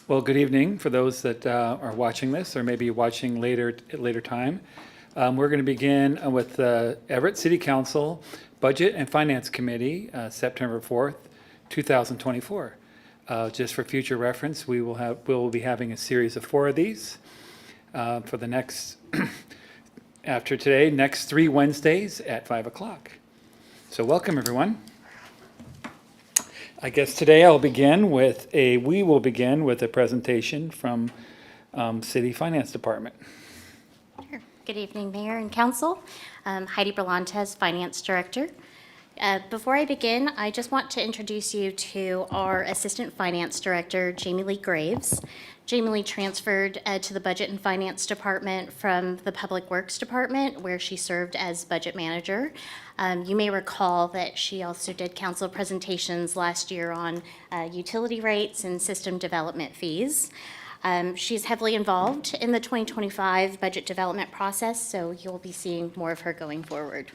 Well, good evening for those that are watching this or maybe watching later at later time. We're going to begin with the Everett City Council Budget and Finance Committee, September 4th, 2024. Just for future reference, we'll be having a series of 4 of these for the next, after today, next 3 Wednesdays at 5 o'clock. So welcome, everyone. I guess today we will begin with a presentation from City Finance Department. Sure. Good evening, Mayor and Council. Heidi Berlantes, Finance Director. Before I begin, I just want to introduce you to our Assistant Finance Director, Jamie Lee Graves. Jamie Lee transferred to the Budget and Finance Department from the Public Works Department, where she served as Budget Manager. You may recall that she also did council presentations last year on utility rates and system development fees. She's heavily involved in the 2025 budget development process, so you'll be seeing more of her going forward.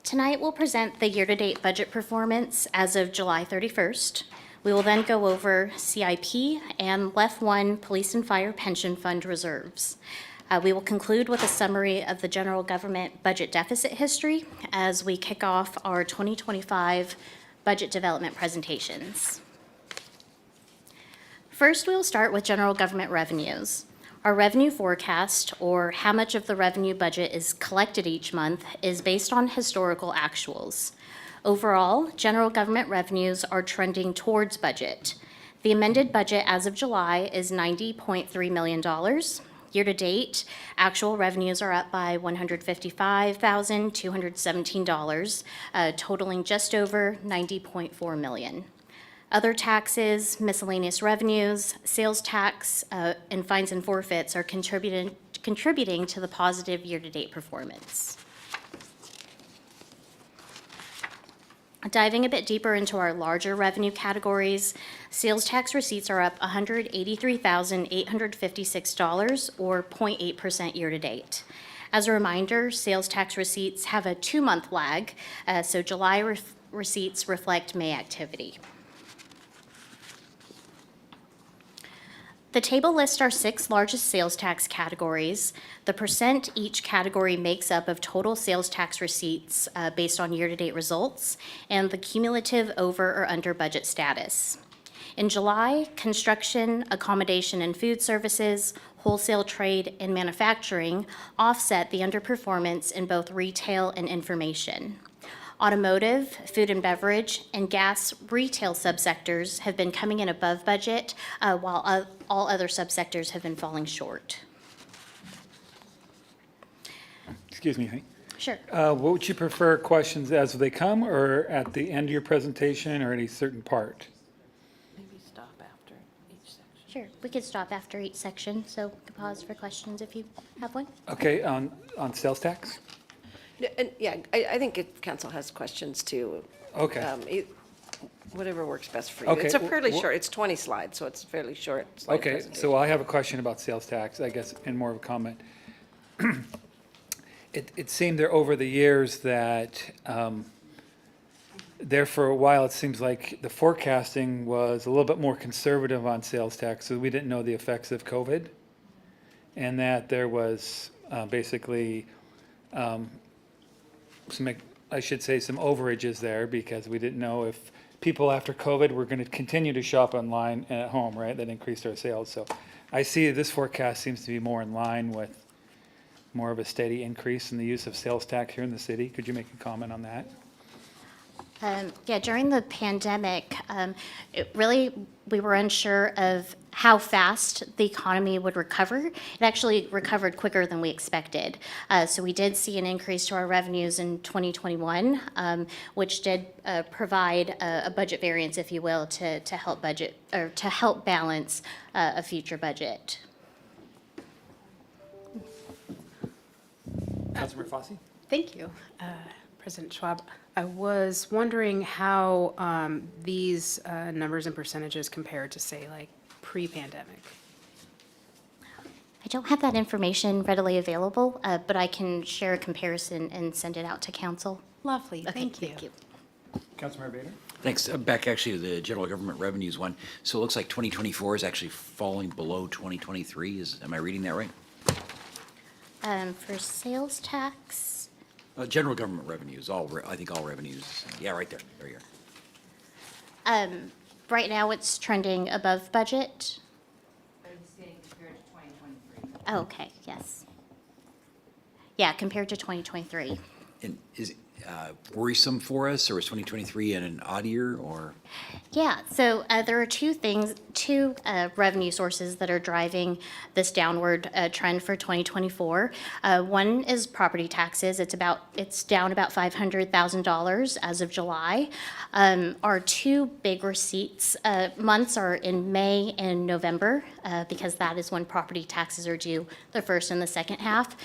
Tonight, we'll present the year-to-date budget performance as of July 31st. We will then go over CIP and LEF 1 Police and Fire Pension Fund reserves. We will conclude with a summary of the general government budget deficit history as we kick off our 2025 budget development presentations. First, we will start with general government revenues. Our revenue forecast, or how much of the revenue budget is collected each month, is based on historical actuals. Overall, general government revenues are trending towards budget. The amended budget as of July is $90.3 million. Year-to-date, actual revenues are up by $155,217, totaling just over $90.4 million. Other taxes, miscellaneous revenues, sales tax, and fines and forfeits are contributing to the positive year-to-date performance. Diving a bit deeper into our larger revenue categories, sales tax receipts are up $183,856, or 0.8% year-to-date. As a reminder, sales tax receipts have a 2-month lag, so July receipts reflect May activity. The table lists our 6 largest sales tax categories, the percent each category makes up of total sales tax receipts based on year-to-date results, and the cumulative over or under budget status. In July, construction, accommodation and food services, wholesale trade, and manufacturing offset the underperformance in both retail and information. Automotive, food and beverage, and gas retail subsectors have been coming in above budget, while all other subsectors have been falling short. Excuse me, honey. Sure. What would you prefer, questions as they come or at the end of your presentation or any certain part? Maybe stop after each section. Sure, we could stop after each section, so we can pause for questions if you have one. Okay, on sales tax? Yeah, I think if council has questions too. Okay. Whatever works best for you. Okay, It's a fairly well- short, it's 20 slides, so it's a fairly short slide Okay, presentation. so I have a question about sales tax, I guess, and more of a comment. It seemed there over the years that there for a while, it seems like the forecasting was a little bit more conservative on sales tax, so we didn't know the effects of COVID. And that there was basically some overages there because we didn't know if people after COVID were going to continue to shop online and at home, right? That increased our sales. So I see this forecast seems to be more in line with more of a steady increase in the use of sales tax here in the city. Could you make a comment on that? Yeah, during the pandemic, we were unsure of how fast the economy would recover. It actually recovered quicker than we expected. So we did see an increase to our revenues in 2021, which did provide a budget variance, if you will, to help budget or to help balance a future budget. Councilmember Fossey? Thank you, President Schwab. I was wondering how these numbers and percentages compare to, say, like pre-pandemic. I don't have that information readily available, but I can share a comparison and send it out to council. Lovely, Okay, thank you. Councilmember Bader? Thanks. Back actually to the general government revenues one. So it looks like 2024 is actually falling below 2023. Am I reading that right? For sales tax, General government revenues, I think all revenues. Yeah, right there. There you are. right now it's trending above budget. Compared to 2023. Oh, okay, yes. Yeah, compared to 2023. And is it worrisome for us, or is 2023 an odd year, or? Yeah, so there are two revenue sources that are driving this downward trend for 2024. One is property taxes. It's down about $500,000 as of July. Our two big receipts months are in May and November because that is when property taxes are due, the first and the second half.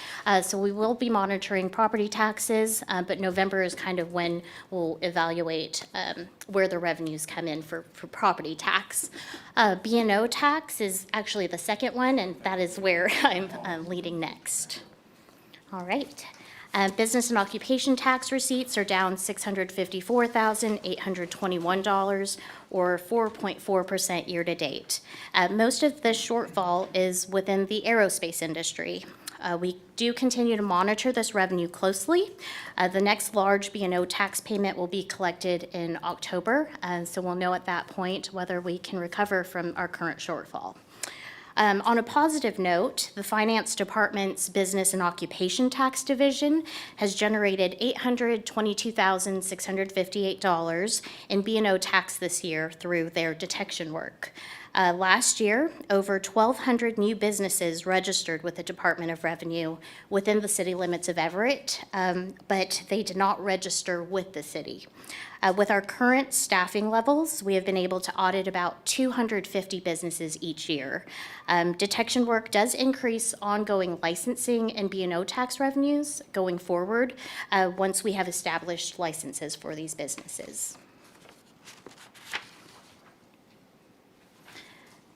So we will be monitoring property taxes, but November is kind of when we'll evaluate where the revenues come in for property tax. B&O tax is actually the second one, and that is where I'm leading next. All right. Business and occupation tax receipts are down $654,821, or 4.4% year-to-date. Most of this shortfall is within the aerospace industry. We do continue to monitor this revenue closely. The next large B&O tax payment will be collected in October, so we'll know at that point whether we can recover from our current shortfall. On a positive note, the Finance Department's Business and Occupation Tax Division has generated $822,658 in B&O tax this year through their detection work. Last year, over 1,200 new businesses registered with the Department of Revenue within the city limits of Everett, but they did not register with the city. With our current staffing levels, we have been able to audit about 250 businesses each year. Detection work does increase ongoing licensing and B&O tax revenues going forward once we have established licenses for these businesses.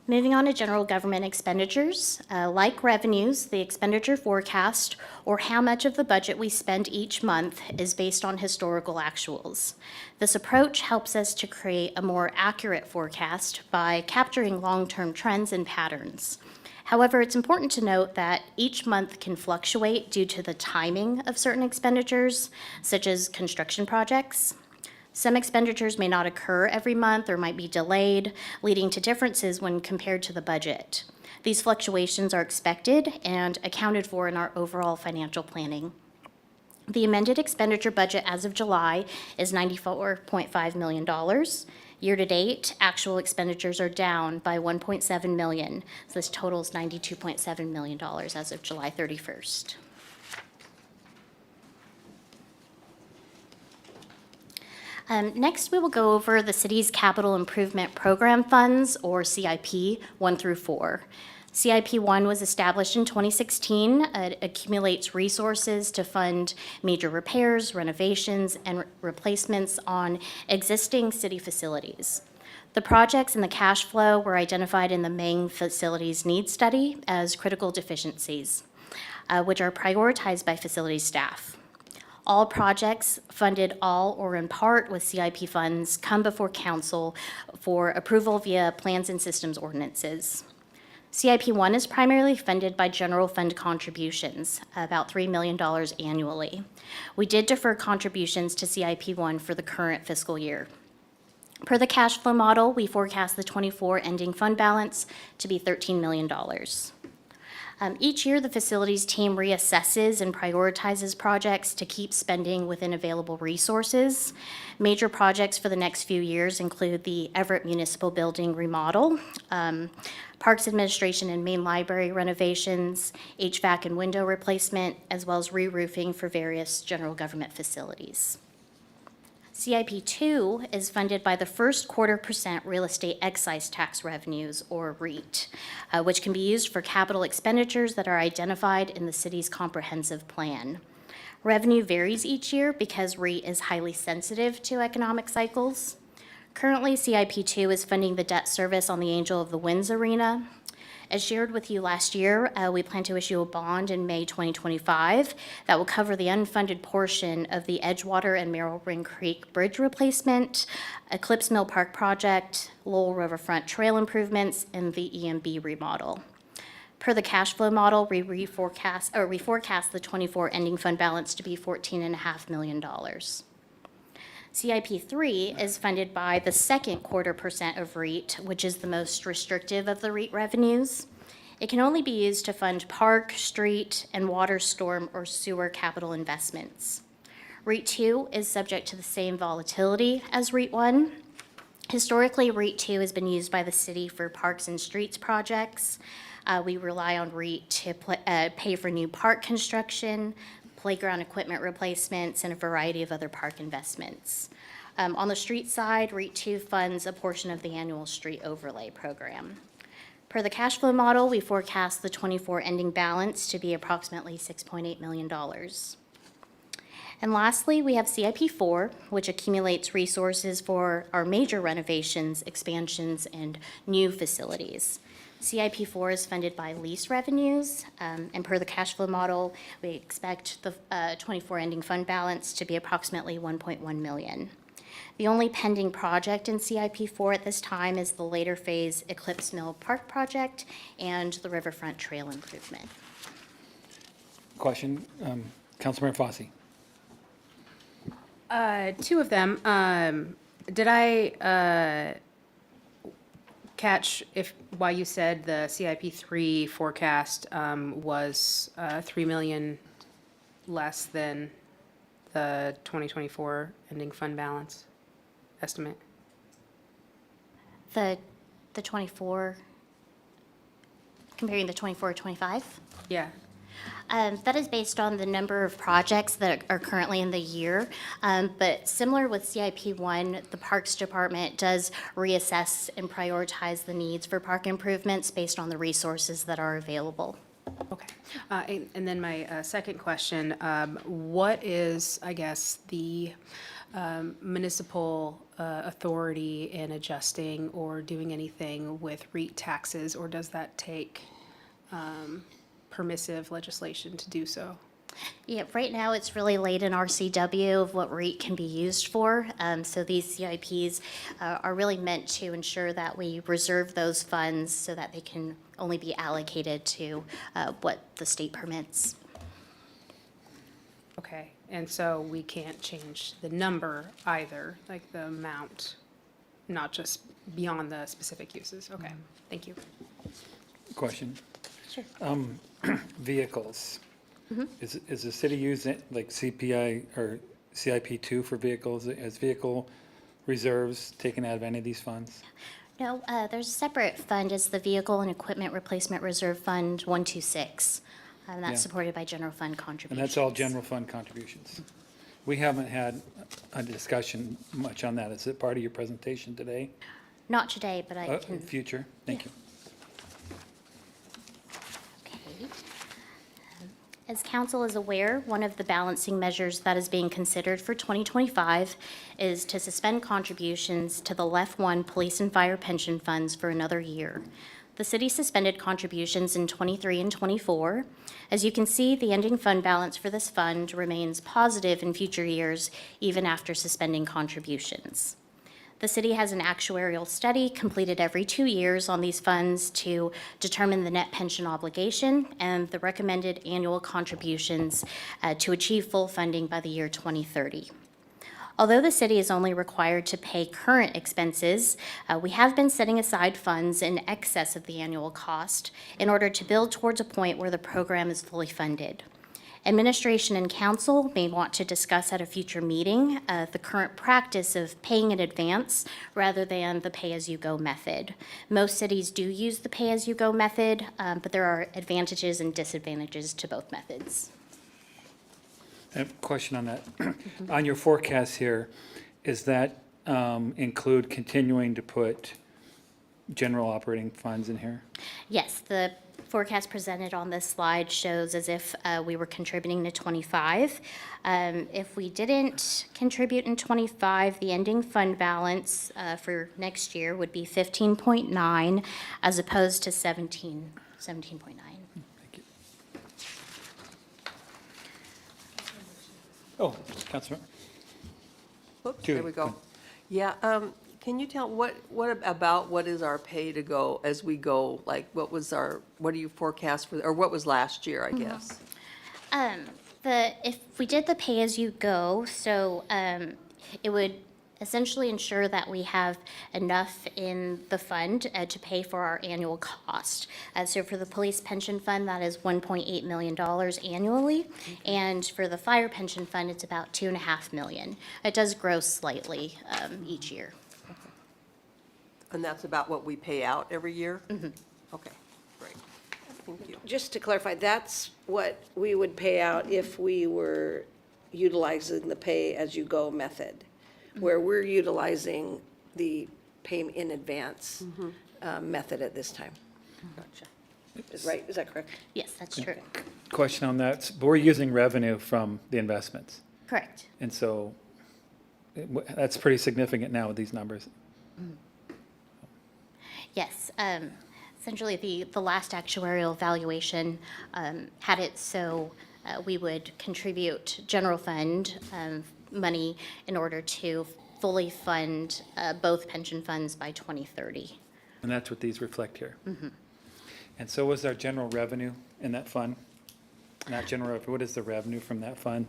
Moving on to general government expenditures. Like revenues, the expenditure forecast, or how much of the budget we spend each month, is based on historical actuals. This approach helps us to create a more accurate forecast by capturing long-term trends and patterns. However, it's important to note that each month can fluctuate due to the timing of certain expenditures, such as construction projects. Some expenditures may not occur every month or might be delayed, leading to differences when compared to the budget. These fluctuations are expected and accounted for in our overall financial planning. The amended expenditure budget as of July is $94.5 million. Year-to-date, actual expenditures are down by $1.7 million. So this totals $92.7 million as of July 31st. Next, we will go over the city's capital improvement program funds, or CIP 1 through 4. CIP 1 was established in 2016. It accumulates resources to fund major repairs, renovations, and replacements on existing city facilities. The projects and the cash flow were identified in the main facilities needs study as critical deficiencies, which are prioritized by facility staff. All projects funded all or in part with CIP funds come before council for approval via plans and systems ordinances. CIP 1 is primarily funded by general fund contributions, about $3 million annually. We did defer contributions to CIP 1 for the current fiscal year. Per the cash flow model, we forecast the 24 ending fund balance to be $13 million. Each year, the facilities team reassesses and prioritizes projects to keep spending within available resources. Major projects for the next few years include the Everett Municipal Building remodel, Parks Administration and Main Library renovations, HVAC and window replacement, as well as re-roofing for various general government facilities. CIP 2 is funded by the first 0.25% real estate excise tax revenues, or REIT, which can be used for capital expenditures that are identified in the city's comprehensive plan. Revenue varies each year because REIT is highly sensitive to economic cycles. Currently, CIP 2 is funding the debt service on the Angel of the Winds Arena. As shared with you last year, we plan to issue a bond in May 2025 that will cover the unfunded portion of the Edgewater and Merrill Ring Creek Bridge replacement, Eclipse Mill Park project, Lowell Riverfront Trail improvements, and the EMB remodel. Per the cash flow model, we forecast the 24 ending fund balance to be $14.5 million. CIP 3 is funded by the second quarter percent of REIT, which is the most restrictive of the REIT revenues. It can only be used to fund park, street, and water, storm, or sewer capital investments. REIT 2 is subject to the same volatility as REIT 1. Historically, REIT 2 has been used by the city for parks and streets projects. We rely on REIT to pay for new park construction, playground equipment replacements, and a variety of other park investments. On the street side, REIT 2 funds a portion of the annual street overlay program. Per the cash flow model, we forecast the 24 ending balance to be approximately $6.8 million. And lastly, we have CIP 4, which accumulates resources for our major renovations, expansions, and new facilities. CIP 4 is funded by lease revenues, and per the cash flow model, we expect the 24 ending fund balance to be approximately $1.1 million. The only pending project in CIP 4 at this time is the later phase Eclipse Mill Park project and the Riverfront Trail improvement. Question, Councilmember Fosse. Two of them. Did I catch why you said the CIP 3 forecast was $3 million less than the 2024 ending fund balance estimate? The 24, comparing the 24 to 25? Yeah. That is based on the number of projects that are currently in the year. But similar with CIP 1, the Parks Department does reassess and prioritize the needs for park improvements based on the resources that are available. Okay. And then my second question, what is, I guess, the municipal authority in adjusting or doing anything with REIT taxes, or does that take permissive legislation to do so? Yeah, right now it's really late in RCW of what REIT can be used for. So these CIPs are really meant to ensure that we reserve those funds so that they can only be allocated to what the state permits. Okay, and so we can't change the number either, like the amount, not just beyond the specific uses? Okay, thank you. Question. Sure. Vehicles. Mm-hmm. Is the city using like CPI or CIP 2 for vehicles? As vehicle reserves taken out of any of these funds? No, there's a separate fund. It's the Vehicle and Equipment Replacement Reserve Fund 126. And that's Yeah. supported by general fund And contributions. that's all general fund contributions. We haven't had a discussion much on that. Is it part of your presentation today? Not today, but I can. Future? Thank you. Okay. As council is aware, one of the balancing measures that is being considered for 2025 is to suspend contributions to the LEF 1 Police and Fire Pension Funds for another year. The city suspended contributions in 23 and 24. As you can see, the ending fund balance for this fund remains positive in future years, even after suspending contributions. The city has an actuarial study completed every 2 years on these funds to determine the net pension obligation and the recommended annual contributions to achieve full funding by the year 2030. Although the city is only required to pay current expenses, we have been setting aside funds in excess of the annual cost in order to build towards a point where the program is fully funded. Administration and council may want to discuss at a future meeting the current practice of paying in advance rather than the pay-as-you-go method. Most cities do use the pay-as-you-go method, but there are advantages and disadvantages to both methods. I have a question on that. On your forecast here, is that include continuing to put general operating funds in here? Yes, the forecast presented on this slide shows as if we were contributing to 25. If we didn't contribute in 25, the ending fund balance for next year would be 15.9 as opposed to 17.9. Thank you. Oh, Councilman. Whoops, Judy, there we go go. Yeah, can you tell, what what is our pay to go as we go? Like, what do you forecast for, or what was last year, I guess? If we did the pay-as-you-go, so it would essentially ensure that we have enough in the fund to pay for our annual cost. So for the police pension fund, that is $1.8 million annually, and for the fire pension fund, it's about $2.5 million. It does grow slightly each year. And that's about what we pay out every year? Mm-hmm. Okay, great. Thank you. Just to clarify, that's what we would pay out if we were utilizing the pay-as-you-go method, where we're utilizing the pay in advance method at this time. Gotcha. Is that correct? Yes, that's true. Question on that. But we're using revenue from the investments. Correct. And so that's pretty significant now with these numbers. Yes, essentially the last actuarial valuation had it so we would contribute general fund money in order to fully fund both pension funds by 2030. And that's what these reflect here. And so was our general revenue in that fund? Not general revenue, what is the revenue from that fund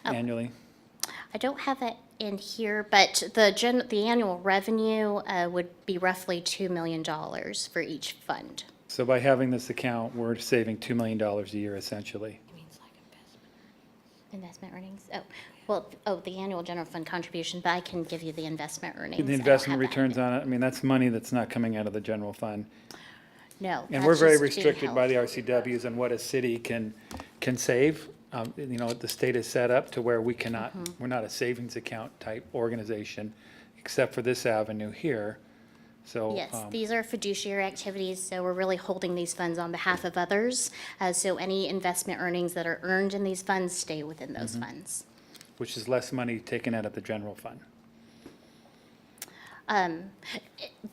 annually? I don't have it in here, but the annual revenue would be roughly $2 million for each fund. So by having this account, we're saving $2 million a year essentially. Investment earnings? The annual general fund contribution, but I can give you the investment earnings. The I don't investment have that returns handy. on it, I mean, that's money that's not coming out of the general fund. No. And that's we're very just being restricted by the held. RCWs on what a city can save. You know, the state is set up to where we cannot, we're not a savings account type organization, except for this avenue here. So. Yes, these are fiduciary activities, so we're really holding these funds on behalf of others. So any investment earnings that are earned in these funds stay within those funds. Which is less money taken out of the general fund.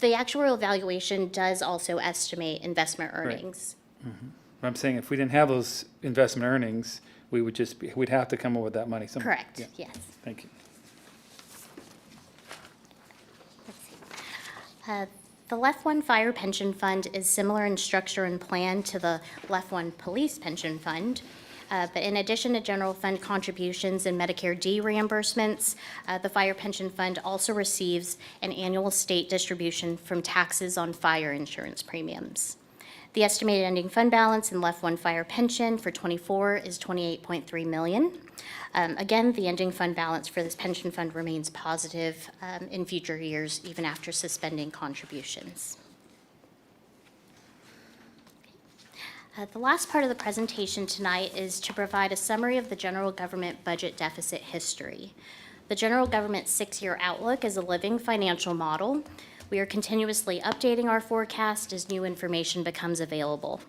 The actuarial valuation does also estimate investment earnings. But I'm saying if we didn't have those investment earnings, we would just be, we'd have to come up with that money somewhere. Correct, Yeah, yes. thank you. The Left One Fire Pension Fund is similar in structure and plan to the Left One Police Pension Fund. But in addition to general fund contributions and Medicare D reimbursements, the Fire Pension Fund also receives an annual state distribution from taxes on fire insurance premiums. The estimated ending fund balance in Left One Fire Pension for '24 is $28.3 million. Again, the ending fund balance for this pension fund remains positive in future years, even after suspending contributions. The last part of the presentation tonight is to provide a summary of the general government budget deficit history. The general government 6-year outlook is a living financial model. We are continuously updating our forecast as new information becomes available.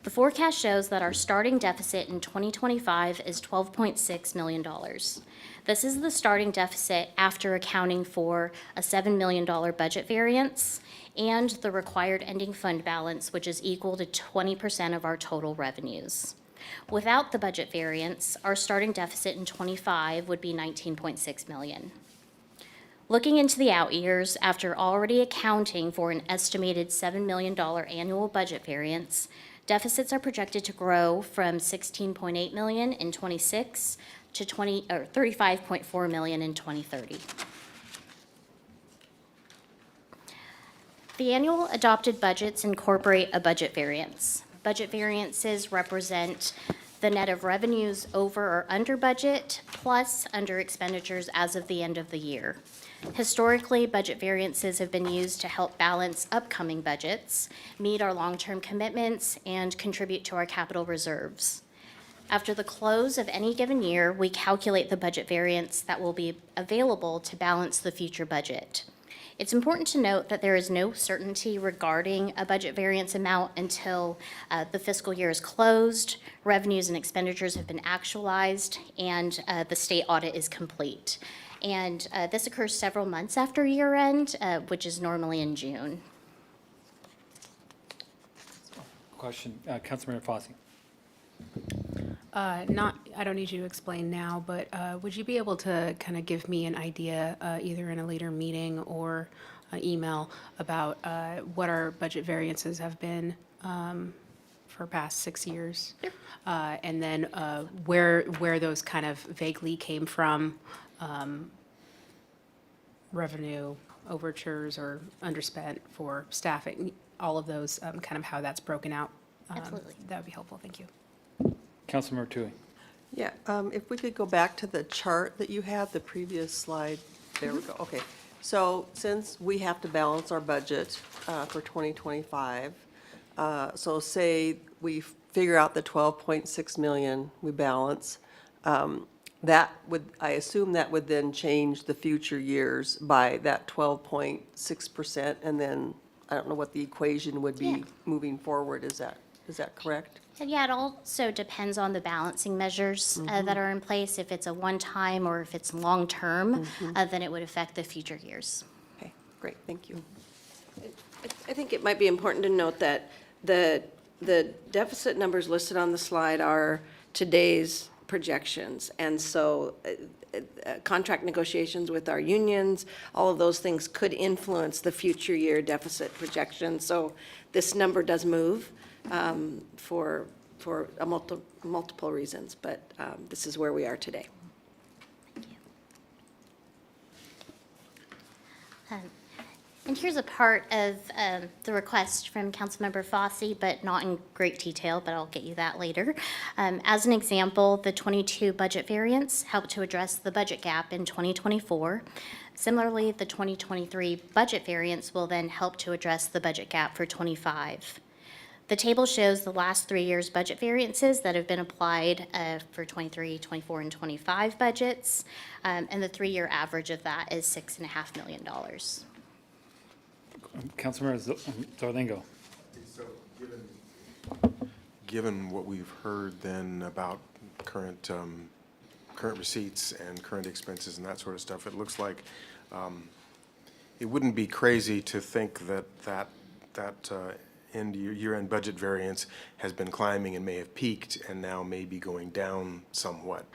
The forecast shows that our starting deficit in 2025 is $12.6 million. This is the starting deficit after accounting for a $7 million budget variance and the required ending fund balance, which is equal to 20% of our total revenues. Without the budget variance, our starting deficit in '25 would be $19.6 million. Looking into the out years, after already accounting for an estimated $7 million annual budget variance, deficits are projected to grow from $16.8 million in '26 to $35.4 million in 2030. The annual adopted budgets incorporate a budget variance. Budget variances represent the net of revenues over or under budget plus under expenditures as of the end of the year. Historically, budget variances have been used to help balance upcoming budgets, meet our long-term commitments, and contribute to our capital reserves. After the close of any given year, we calculate the budget variance that will be available to balance the future budget. It's important to note that there is no certainty regarding a budget variance amount until the fiscal year is closed, revenues and expenditures have been actualized, and the state audit is complete. And this occurs several months after year end, which is normally in June. Question, Councilmember Fosse. I don't need you to explain now, but would you be able to kind of give me an idea, either in a later meeting or email, about what our budget variances have been for past 6 years? And then where those kind of vaguely came from, revenue overtures or underspent for staffing, all of those, kind of how that's broken out? Absolutely. That would be helpful, thank you. Councilmember Tui. Yeah, if we could go back to the chart that you had, the previous slide, there we go, okay. So since we have to balance our budget for 2025, so say we figure out the 12.6 million we balance, that would, I assume that would then change the future years by that 12.6%, and then, I don't know what the equation would be Yeah. moving forward, is that correct? And yeah, it also depends on the balancing measures that are in place. If it's a one-time or if it's long-term, then it would affect the future years. Okay, great, thank you. I think it might be important to note that the deficit numbers listed on the slide are today's projections. And so contract negotiations with our unions, all of those things could influence the future year deficit projection. So this number does move for multiple reasons, but this is where we are today. And here's a part of the request from Councilmember Fosse, but not in great detail, but I'll get you that later. As an example, the 22 budget variance helped to address the budget gap in 2024. Similarly, the 2023 budget variance will then help to address the budget gap for 25. The table shows the last 3 years' budget variances that have been applied for 23, 24, and 25 budgets, and the 3-year average of that is $6.5 million. Councilmember Zarlingo. So given what we've heard then about current receipts and current expenses and that sort of stuff, it looks like it wouldn't be crazy to think that year-end budget variance has been climbing and may have peaked and now may be going down somewhat.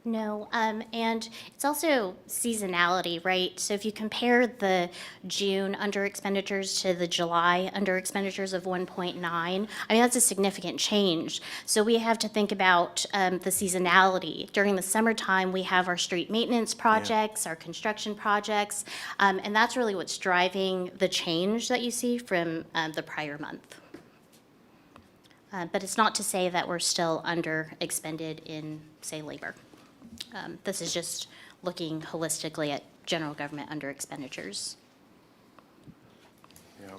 No, and it's also seasonality, right? So if you compare the June under expenditures to the July under expenditures of 1.9, I mean, that's a significant change. So we have to think about the seasonality. During the summertime, we have our street maintenance projects, our construction projects, and that's really what's driving the change that you see from the prior month. But it's not to say that we're still under expended in, say, labor. This is just looking holistically at general government under expenditures. Yeah,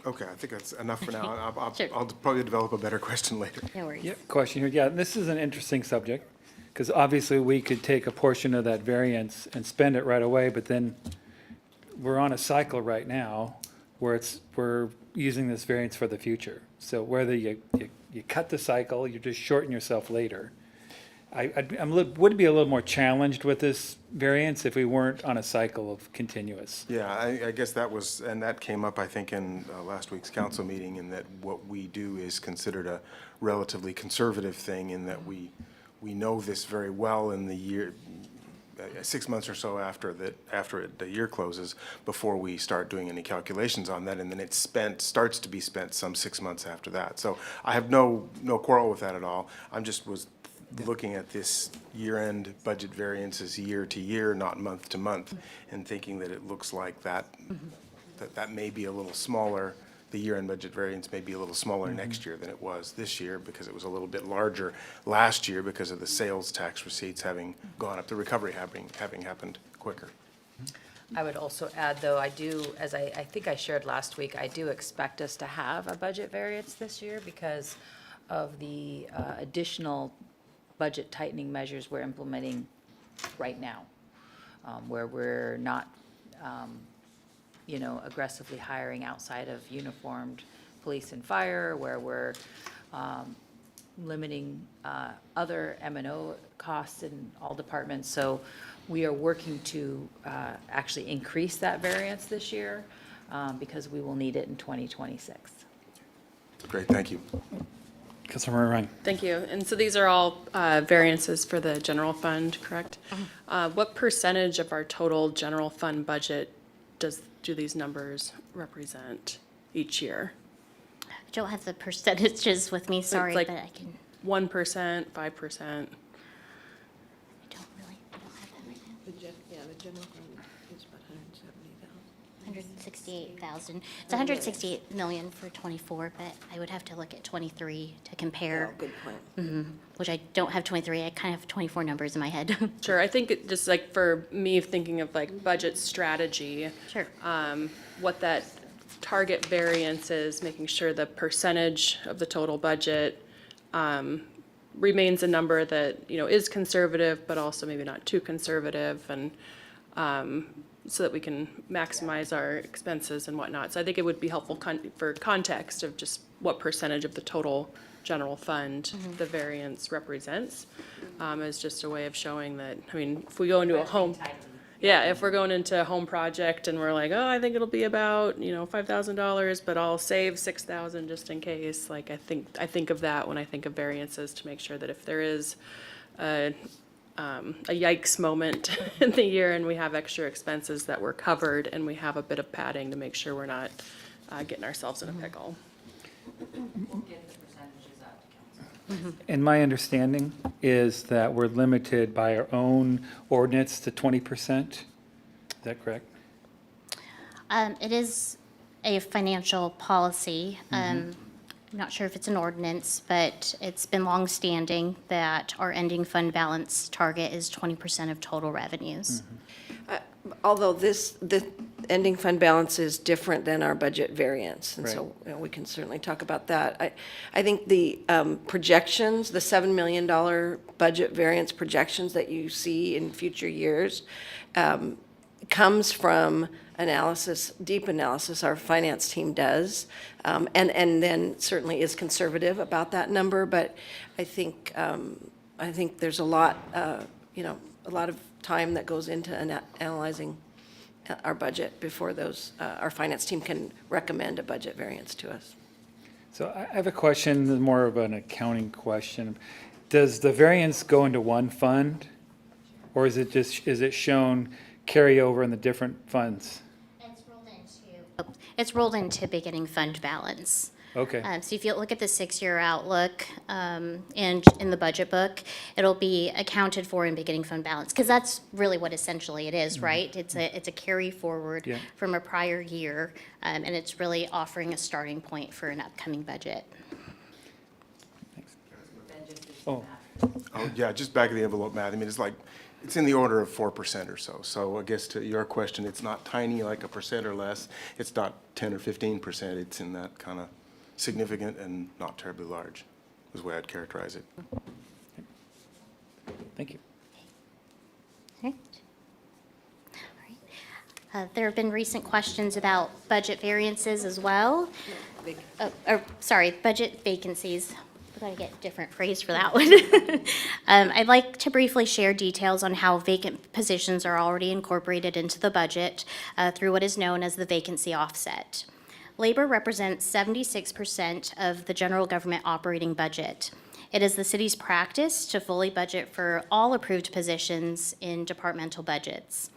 okay, I think that's enough for now. Sure. I'll probably develop a better question later. No worries. Yeah, question here. Yeah, this is an interesting subject, because obviously we could take a portion of that variance and spend it right away, but then we're on a cycle right now where we're using this variance for the future. So whether you cut the cycle, you just shorten yourself later. Would be a little more challenged with this variance if we weren't on a cycle of continuous. Yeah, I guess that came up, I think, in last week's council meeting, in that what we do is considered a relatively conservative thing, in that we know this very well in the year, 6 months or so after the year closes, before we start doing any calculations on that, and then it starts to be spent some 6 months after that. So I have no quarrel with that at all. I'm just was looking at this year-end budget variances year to year, not month to month, and thinking that it looks like that may be a little smaller. The year-end budget variance may be a little smaller next year than it was this year, because it was a little bit larger last year because of the sales tax receipts having gone up, the recovery having happened quicker. I would also add, though, I do, as I think I shared last week, I do expect us to have a budget variance this year because of the additional budget tightening measures we're implementing right now, where we're not aggressively hiring outside of uniformed police and fire, where we're limiting other M&O costs in all departments. So we are working to actually increase that variance this year because we will need it in 2026. Great, thank you. Councilmember Ryan. Thank you. And so these are all variances for the general fund, correct? What percentage of our total general fund budget do these numbers represent each year? I don't have the percentages with me, sorry, like- but I can, 1%, 5%? I don't have that right now. Yeah, the general fund is about 170,000. 168,000. It's 168 million for '24, but I would have to look at '23 to compare, Oh, good point. which I don't have '23. I kind of have '24 numbers in my head. Sure, I think it just like for me, thinking of like budget strategy, Sure. what that target variance is, making sure the percentage of the total budget remains a number that, is conservative, but also maybe not too conservative, and so that we can maximize our expenses and whatnot. So I think it would be helpful for context of just what percentage of the total general fund the variance represents, as just a way of showing that, if we go into a home. Yeah, if we're going into a home project and we're like, oh, I think it'll be about, $5,000, but I'll save 6,000 just in case. Like, I think of that when I think of variances, to make sure that if there is a yikes moment in the year and we have extra expenses, that we're covered and we have a bit of padding to make sure we're not getting ourselves in a pickle. We'll get the percentages out to council. And my understanding is that we're limited by our own ordinance to 20%. Is that correct? It is a financial policy. I'm not sure if it's an ordinance, but it's been longstanding that our ending fund balance target is 20% of total revenues. Although the ending fund balance is different than our budget variance, and so we can certainly talk about that. I think the projections, the $7 million budget variance projections that you see in future years comes from analysis, deep analysis our finance team does, and then certainly is conservative about that number, but I think there's a lot of time that goes into analyzing our budget before our finance team can recommend a budget variance to us. So I have a question, more of an accounting question. Does the variance go into one fund? Or is it shown carry over in the different funds? It's rolled into beginning fund balance. Okay. So if you look at the 6-year outlook and in the budget book, it'll be accounted for in beginning fund balance, because that's really what essentially it is, right? It's a carry forward Yeah. from a prior year, and it's really offering a starting point for an upcoming budget. Oh, Oh, yeah, just back of the envelope math, it's in the order of 4% or so. So I guess to your question, it's not tiny like a percent or less. It's not 10 or 15%. It's in that kind of significant and not terribly large, is the way I'd characterize it. thank you. Okay. All right. There have been recent questions about budget variances as well. Budget vacancies. We're going to get a different phrase for that one. I'd like to briefly share details on how vacant positions are already incorporated into the budget through what is known as the vacancy offset. Labor represents 76% of the general government operating budget. It is the city's practice to fully budget for all approved positions in departmental budgets.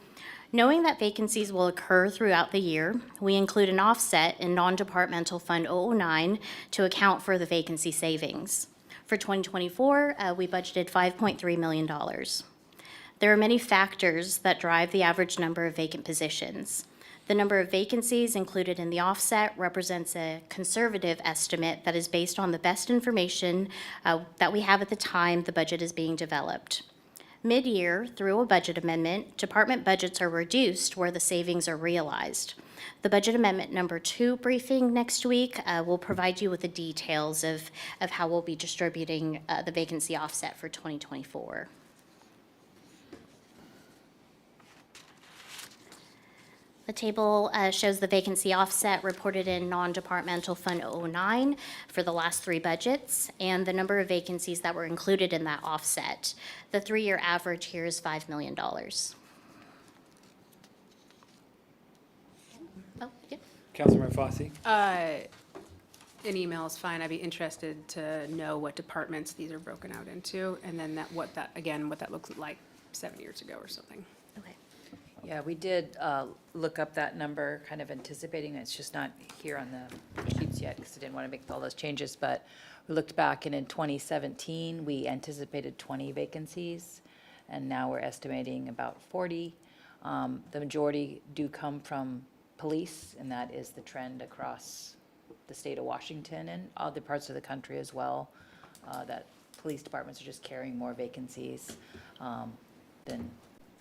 Knowing that vacancies will occur throughout the year, we include an offset in non-departmental Fund 009 to account for the vacancy savings. For 2024, we budgeted $5.3 million. There are many factors that drive the average number of vacant positions. The number of vacancies included in the offset represents a conservative estimate that is based on the best information that we have at the time the budget is being developed. Mid-year, through a budget amendment, department budgets are reduced where the savings are realized. The budget amendment number 2 briefing next week will provide you with the details of how we'll be distributing the vacancy offset for 2024. The table shows the vacancy offset reported in non-departmental Fund 009 for the last 3 budgets, and the number of vacancies that were included in that offset. The 3-year average here is $5 million. Oh, yeah. Councilmember Fosse? An email is fine. I'd be interested to know what departments these are broken out into, and then what that looks like 7 years ago or something. Okay. Yeah, we did look up that number, kind of anticipating, it's just not here on the sheets yet, because I didn't want to make all those changes, but we looked back, and in 2017, we anticipated 20 vacancies, and now we're estimating about 40. The majority do come from police, and that is the trend across the state of Washington and other parts of the country as well, that police departments are just carrying more vacancies than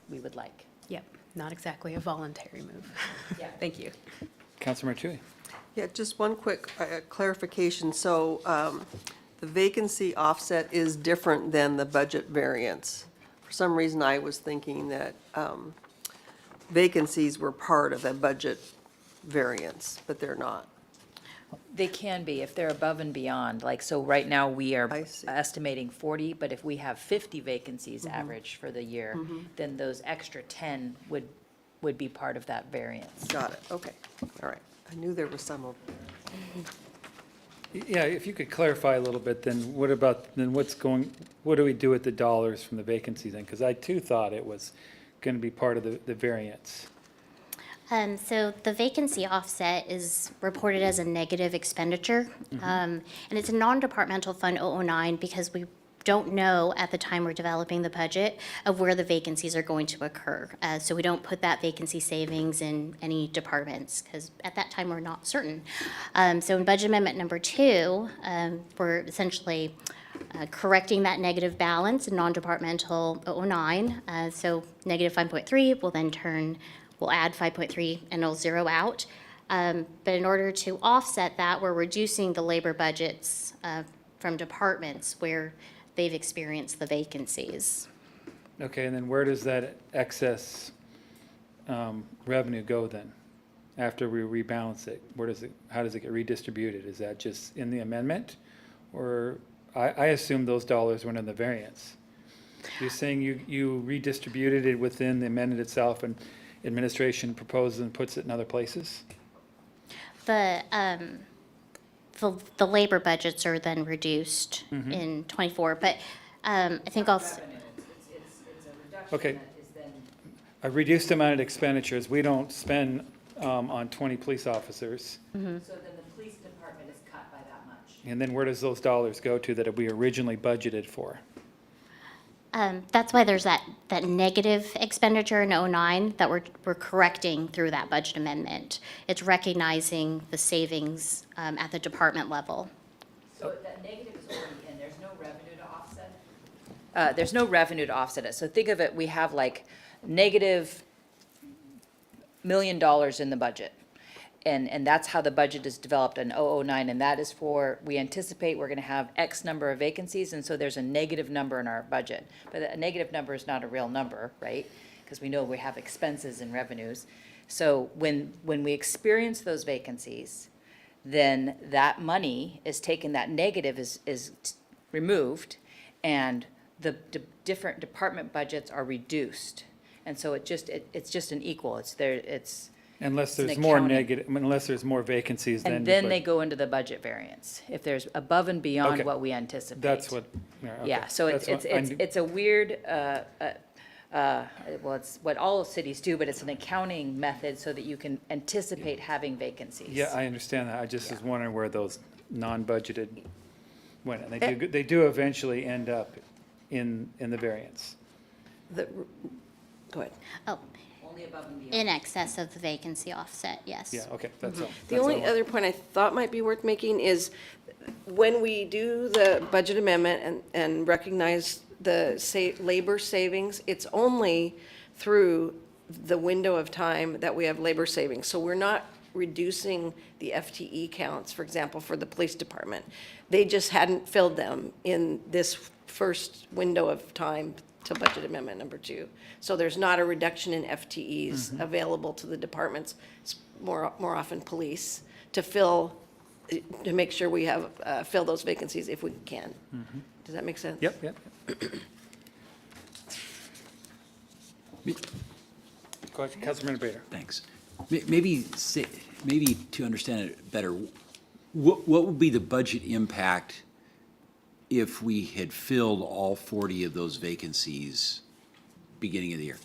we would like. Yep, not exactly a voluntary move. Yeah. Thank you. Councilmember Tui? Yeah, just one quick clarification. So the vacancy offset is different than the budget variance. For some reason, I was thinking that vacancies were part of a budget variance, but they're not. They can be if they're above and beyond, like, so right now we are I see. estimating 40, but if we have 50 vacancies average for the year, then those extra 10 would be part of that variance. Got it, okay, all right. I knew there was some of, Yeah, if you could clarify a little bit, then what do we do with the dollars from the vacancies then? Because I too thought it was going to be part of the variance. So the vacancy offset is reported as a negative expenditure. And it's a non-departmental Fund 009 because we don't know at the time we're developing the budget of where the vacancies are going to occur. So we don't put that vacancy savings in any departments because at that time we're not certain. So in budget amendment number 2, we're essentially correcting that negative balance in non-departmental 009. So negative 5.3 will then we'll add 5.3 and it'll zero out. But in order to offset that, we're reducing the labor budgets from departments where they've experienced the vacancies. Okay, and then where does that excess revenue go then? After we rebalance it, how does it get redistributed? Is that just in the amendment? Or, I assume those dollars went in the variance. You're saying you redistributed it within the amendment itself and administration proposes and puts it in other places? The labor budgets are then reduced in '24, but I think also, It's a reduction Okay. that is then. A reduced amount of expenditures, we don't spend on 20 police officers. So then the police department is cut by that much. And then where does those dollars go to that we originally budgeted for? that's why there's that negative expenditure in '09 that we're correcting through that budget amendment. It's recognizing the savings at the department level. So that negative is already in, there's no revenue to offset it? There's no revenue to offset it. So think of it, we have like negative $1 million in the budget. And that's how the budget is developed in 009, and that is for, we anticipate we're gonna have X number of vacancies, and so there's a negative number in our budget. But a negative number is not a real number, right? Because we know we have expenses and revenues. So when we experience those vacancies, then that money is taken, that negative is removed, and the different department budgets are reduced. And so it's just an equal, Unless an there's more accounting. negative, unless there's more vacancies than. and then they go into the budget variance, if there's above and beyond Okay. what we anticipate. That's what, yeah, okay. Yeah, so That's what I knew. it's a weird, well, it's what all cities do, but it's an accounting method so that you can anticipate having vacancies. Yeah, I understand that. I just was wondering where those non-budgeted went. And Eh. they do eventually end up in the variance. Go ahead. Oh, Only above and beyond. in excess of the vacancy offset, yes. Yeah, okay, that's all. The That's only all. other point I thought might be worth making is when we do the budget amendment and recognize the labor savings, it's only through the window of time that we have labor savings. So we're not reducing the FTE counts, for example, for the police department. They just hadn't filled them in this first window of time to budget amendment number 2. So there's not a reduction in FTEs available to the departments, more often police, to fill, to make sure we have, fill those vacancies if we can. Does that make sense? Yep, yep. Go ahead, Councilman Bader. Thanks. Maybe to understand it better, what would be the budget impact if we had filled all 40 of those vacancies beginning of the year?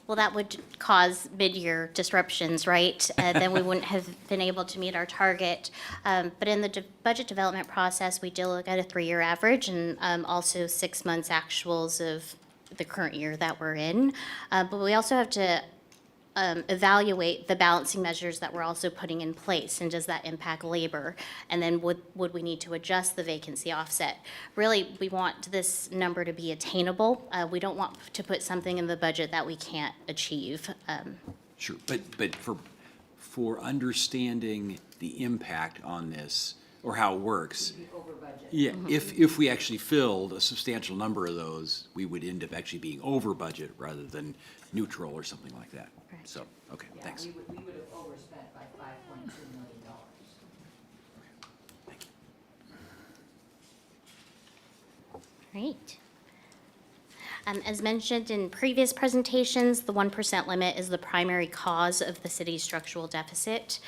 Well, that would cause mid-year disruptions, right? Then we wouldn't have been able to meet our target. But in the budget development process, we do look at a 3-year average and also 6 months actuals of the current year that we're in. But we also have to evaluate the balancing measures that we're also putting in place, and does that impact labor? And then would we need to adjust the vacancy offset? Really, we want this number to be attainable. We don't want to put something in the budget that we can't achieve. Sure, but for understanding the impact on this, or how it works. Yeah, if we actually filled a substantial number of those, we would end up actually being over budget rather than neutral or something like that. Correct. So, okay, thanks. We would have overspent by $5.2 million. Thank you. Right. As mentioned in previous presentations, the 1% limit is the primary cause of the city's structural deficit.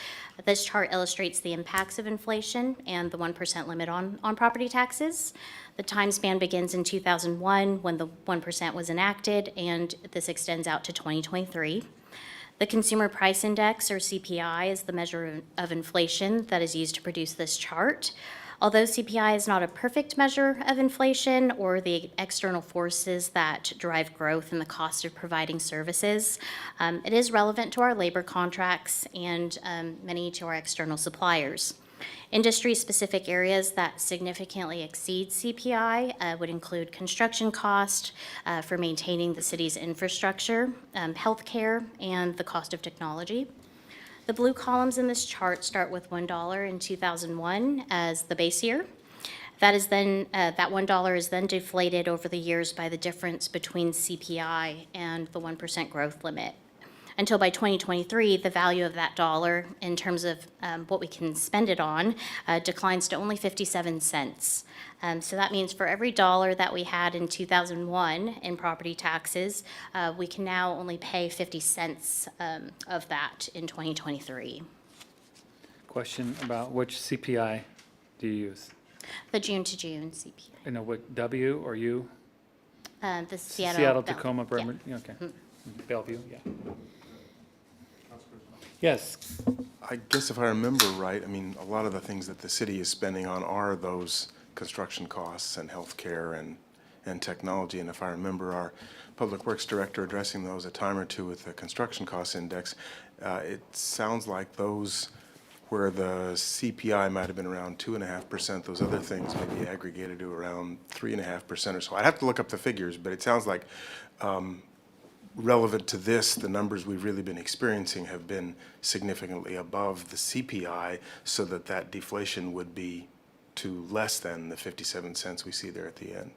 This chart illustrates the impacts of inflation and the 1% limit on property taxes. The time span begins in 2001 when the 1% was enacted, and this extends out to 2023. The Consumer Price Index, or CPI, is the measure of inflation that is used to produce this chart. Although CPI is not a perfect measure of inflation or the external forces that drive growth in the cost of providing services, it is relevant to our labor contracts and many to our external suppliers. Industry-specific areas that significantly exceed CPI would include construction cost for maintaining the city's infrastructure, healthcare, and the cost of technology. The blue columns in this chart start with $1 in 2001 as the base year. That $1 is then deflated over the years by the difference between CPI and the 1% growth limit, until by 2023, the value of that dollar in terms of what we can spend it on declines to only 57 cents. So that means for every dollar that we had in 2001 in property taxes, we can now only pay 50 cents of that in 2023. Question about which CPI do you use? The June to June CPI. You know, what, W or U? The Seattle. Seattle, Bell- Tacoma, yeah. Bremer, yeah, okay. Bellevue, yeah. Yes, I guess if I remember right, I mean, a lot of the things that the city is spending on are those construction costs and healthcare and technology. And if I remember our Public Works Director addressing those a time or two with the construction cost index, it sounds like those where the CPI might have been around 2.5%, those other things may be aggregated to around 3.5% or so. I'd have to look up the figures, but it sounds like relevant to this, the numbers we've really been experiencing have been significantly above the CPI, so that that deflation would be to less than the 57 cents we see there at the end.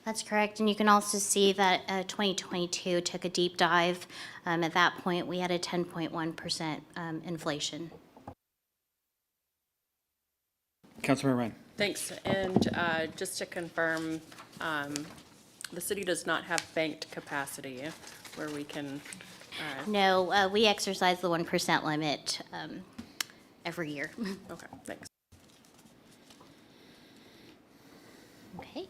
That's correct, and you can also see that 2022 took a deep dive. At that point, we had a 10.1% inflation. Councilmember Ryan. Thanks. And just to confirm, the city does not have banked capacity where we can, No, we exercise the 1% limit every year. okay, thanks. Okay.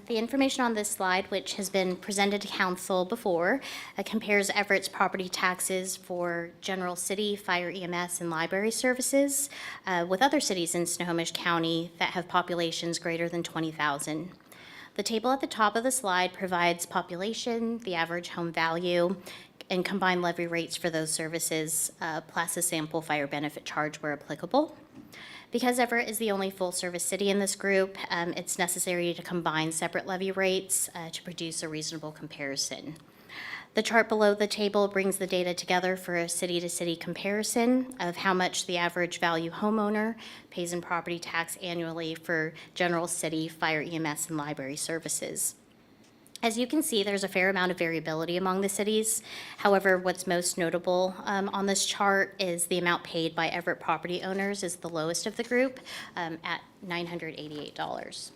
The information on this slide, which has been presented to council before, compares Everett's property taxes for general city, fire, EMS, and library services with other cities in Snohomish County that have populations greater than 20,000. The table at the top of the slide provides population, the average home value, and combined levy rates for those services, plus a sample fire benefit charge where applicable. Because Everett is the only full-service city in this group, it's necessary to combine separate levy rates to produce a reasonable comparison. The chart below the table brings the data together for a city-to-city comparison of how much the average value homeowner pays in property tax annually for general city, fire, EMS, and library services. As you can see, there's a fair amount of variability among the cities. However, what's most notable on this chart is the amount paid by Everett property owners is the lowest of the group at $988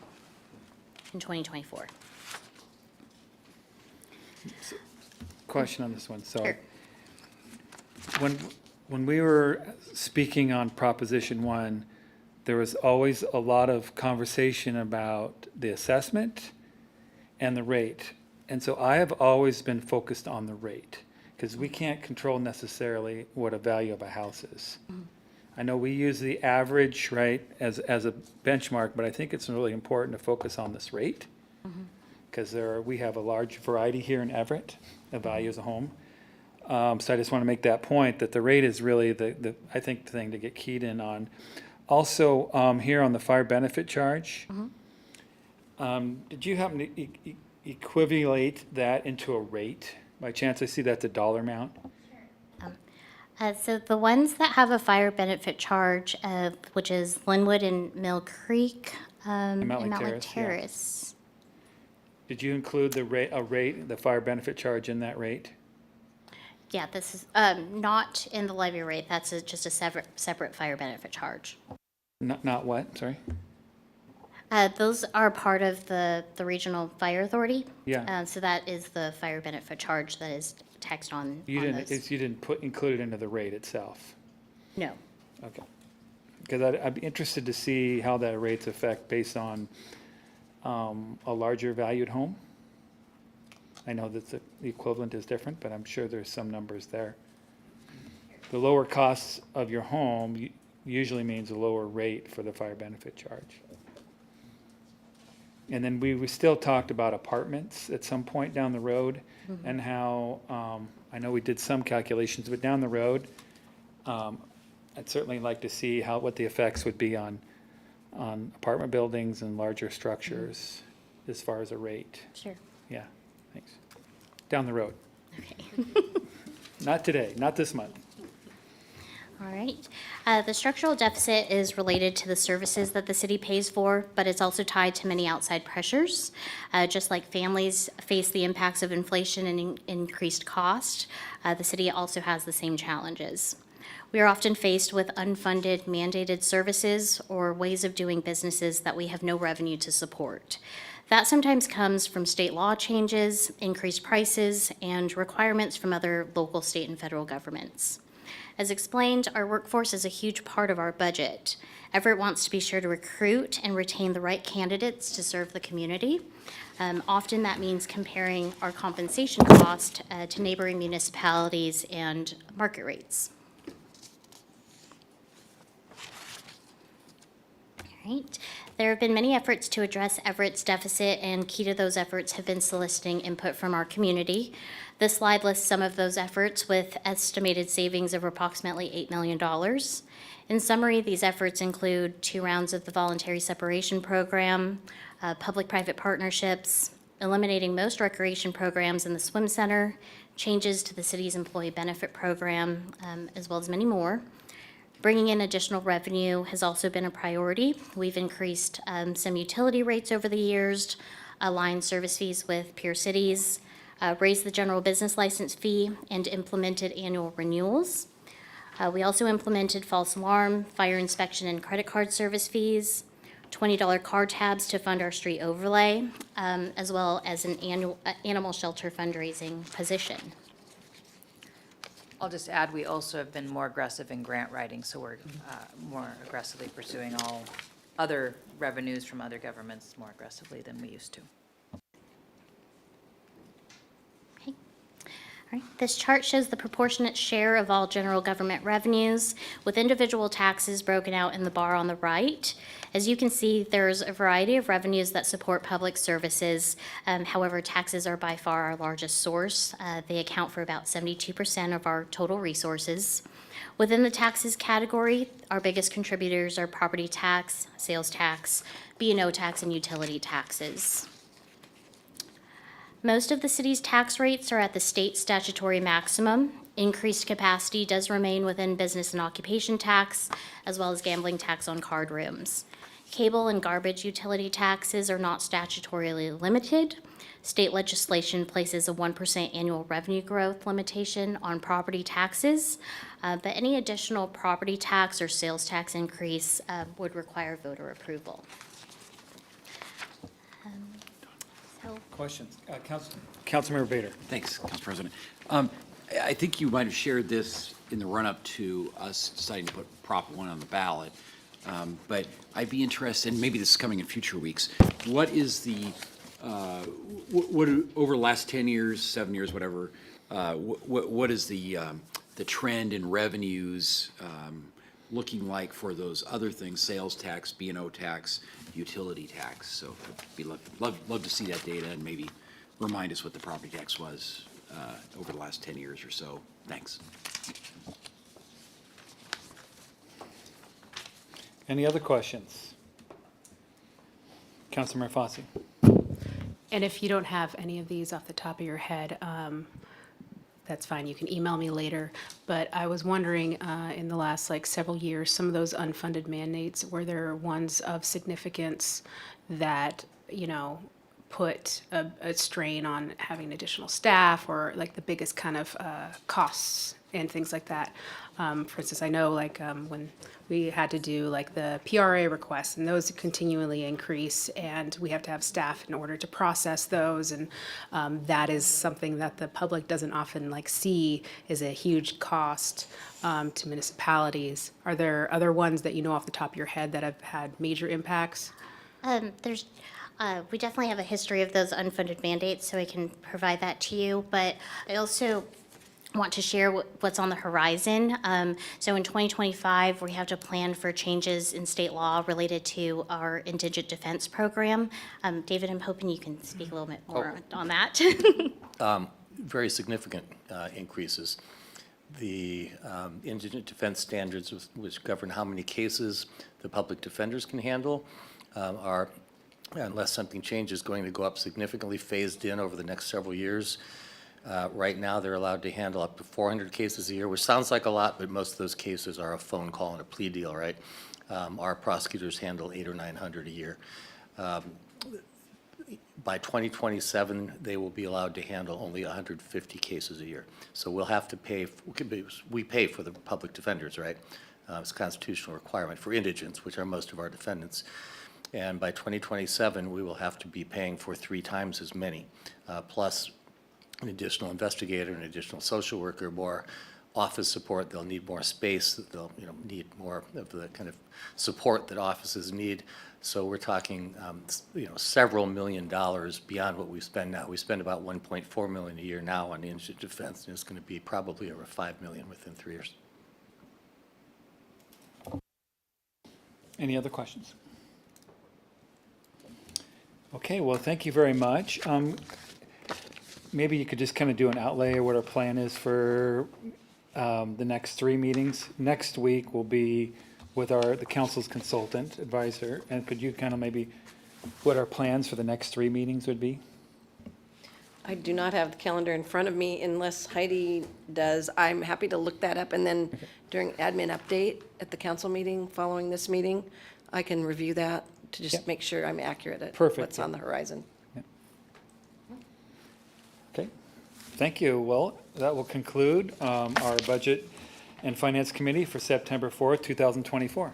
in 2024. Question on this one. So Sure. when we were speaking on Proposition 1, there was always a lot of conversation about the assessment and the rate. And so I have always been focused on the rate, because we can't control necessarily what a value of a house is. I know we use the average, right, as a benchmark, but I think it's really important to focus on this rate, because we have a large variety here in Everett of values of home. So I just want to make that point, that the rate is really I think, the thing to get keyed in on. Also, here on the fire benefit charge, did you happen to equivocate that into a rate? By chance, I see that's a dollar amount. So the ones that have a fire benefit charge, which is Linwood and Mill Creek, and Mountlake Mountlake Terrace, yeah. Terrace. Did you include the fire benefit charge in that rate? Yeah, this is not in the levy rate. That's just a separate fire benefit charge. Not what, sorry? Those are part of the regional fire authority. Yeah. So that is the fire benefit charge that is taxed on You didn't, those. you didn't include it into the rate itself? No. Okay. Because I'd be interested to see how that rates affect based on a larger valued home. I know that the equivalent is different, but I'm sure there's some numbers there. The lower costs of your home usually means a lower rate for the fire benefit charge. And then we still talked about apartments at some point down the road, and how, I know we did some calculations, but down the road, I'd certainly like to see what the effects would be on apartment buildings and larger structures as far as a rate. Sure. Yeah, thanks. Down the road. Okay. Not today, not this month. All right. The structural deficit is related to the services that the city pays for, but it's also tied to many outside pressures. Just like families face the impacts of inflation and increased cost, the city also has the same challenges. We are often faced with unfunded mandated services or ways of doing businesses that we have no revenue to support. That sometimes comes from state law changes, increased prices, and requirements from other local, state, and federal governments. As explained, our workforce is a huge part of our budget. Everett wants to be sure to recruit and retain the right candidates to serve the community. Often that means comparing our compensation cost to neighboring municipalities and market rates. All right. There have been many efforts to address Everett's deficit, and key to those efforts have been soliciting input from our community. This slide lists some of those efforts with estimated savings of approximately $8 million. In summary, these efforts include 2 rounds of the voluntary separation program, public-private partnerships, eliminating most recreation programs in the swim center, changes to the city's employee benefit program, as well as many more. Bringing in additional revenue has also been a priority. We've increased some utility rates over the years, aligned service fees with peer cities, raised the general business license fee, and implemented annual renewals. We also implemented false alarm, fire inspection, and credit card service fees, $20 car tabs to fund our street overlay, as well as an annual animal shelter fundraising position. I'll just add, we also have been more aggressive in grant writing, so we're more aggressively pursuing all other revenues from other governments more aggressively than we used to. Okay. All right. This chart shows the proportionate share of all general government revenues, with individual taxes broken out in the bar on the right. As you can see, there's a variety of revenues that support public services. However, taxes are by far our largest source. They account for about 72% of our total resources. Within the taxes category, our biggest contributors are property tax, sales tax, B&O tax, and utility taxes. Most of the city's tax rates are at the state statutory maximum. Increased capacity does remain within business and occupation tax, as well as gambling tax on card rooms. Cable and garbage utility taxes are not statutorily limited. State legislation places a 1% annual revenue growth limitation on property taxes, but any additional property tax or sales tax increase would require voter approval. So Questions? Councilmember Bader. Thanks, Council President. I think you might have shared this in the run-up to us deciding to put Prop 1 on the ballot, but I'd be interested, and maybe this is coming in future weeks, what is the, over the last 10 years, 7 years, whatever, what is the trend in revenues looking like for those other things, sales tax, B&O tax, utility tax? So I'd love to see that data and maybe remind us what the property tax was over the last 10 years or so. Thanks. Any other questions? Councilmember Fosse. And if you don't have any of these off the top of your head, that's fine. You can email me later. But I was wondering, in the last several years, some of those unfunded mandates, were there ones of significance that, put a strain on having additional staff, or the biggest kind of costs and things like that? For instance, I know when we had to do the PRA requests, and those continually increase, and we have to have staff in order to process those, and that is something that the public doesn't often see is a huge cost to municipalities. Are there other ones that you know off the top of your head that have had major impacts? We definitely have a history of those unfunded mandates, so I can provide that to you. But I also want to share what's on the horizon. So in 2025, we have to plan for changes in state law related to our indigent defense program. David, I'm hoping you can speak a little bit more on that. Very significant increases. The indigent defense standards, which govern how many cases the public defenders can handle, are, unless something changes, going to go up significantly, phased in over the next several years. Right now, they're allowed to handle up to 400 cases a year, which sounds like a lot, but most of those cases are a phone call and a plea deal, right? Our prosecutors handle 800 or 900 a year. By 2027, they will be allowed to handle only 150 cases a year. So we'll have to pay, we pay for the public defenders, right? It's a constitutional requirement for indigents, which are most of our defendants. And by 2027, we will have to be paying for 3 times as many, plus an additional investigator, an additional social worker, more office support. They'll need more space. They'll need more of the kind of support that offices need. So we're talking several $1 million beyond what we spend now. We spend about $1.4 million a year now on indigent defense, and it's going to be probably over $5 million within 3 years. Any other questions? Okay, well, thank you very much. Maybe you could just kind of do an outlay of what our plan is for the next 3 meetings. Next week will be with the council's consultant advisor, and could you kind of maybe what our plans for the next 3 meetings would be? I do not have the calendar in front of me unless Heidi does. I'm happy to look that up, and then during admin update at the council meeting following this meeting, I can review that to just make sure I'm accurate at what's on the horizon. Okay, thank you. Well, that will conclude our Budget and Finance Committee for September 4th, 2024.